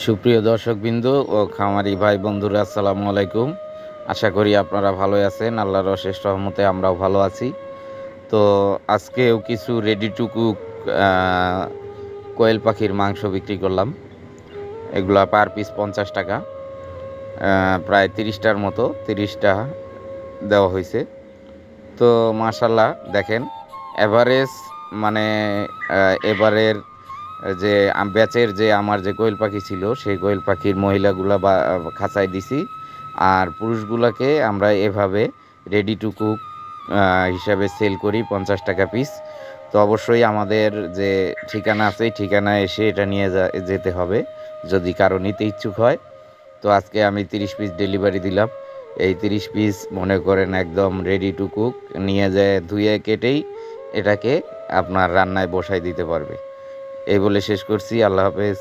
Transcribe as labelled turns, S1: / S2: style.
S1: সুপ্রিয় দর্শকবৃন্দ ও খামারি ভাই বন্ধুরা, আসসালামু আলাইকুম। আশা করি আপনারা ভালো আছেন। আল্লাহর অশেষ রহমতে আমরাও ভালো আছি। তো আজকেও কিছু রেডি টু কুক কোয়েল পাখির মাংস বিক্রি করলাম। এগুলা পার পিস 50 টাকা, প্রায় 30টার মতো, 30টা দেওয়া হয়েছে। তো মাশাল্লাহ দেখেন, এভারেজ মানে এবারের যে ব্যাচের যে আমার যে কোয়েল পাখি ছিল, সেই কোয়েল পাখির মহিলাগুলা বা খাঁচায় দিছি, আর পুরুষগুলাকে আমরা এভাবে রেডি টু কুক হিসাবে সেল করি 50 টাকা পিস। তো অবশ্যই আমাদের যে ঠিকানা আছে, এই ঠিকানায় এসে এটা নিয়ে যেতে হবে যদি কারো নিতে ইচ্ছুক হয়। তো আজকে আমি 30 পিস ডেলিভারি দিলাম। এই 30 পিস মনে করেন একদম রেডি টু কুক, নিয়ে যায় ধুয়ে কেটেই এটাকে আপনার রান্নায় বসাই দিতে পারবে। এই বলে শেষ করছি। আল্লাহ হাফেজ।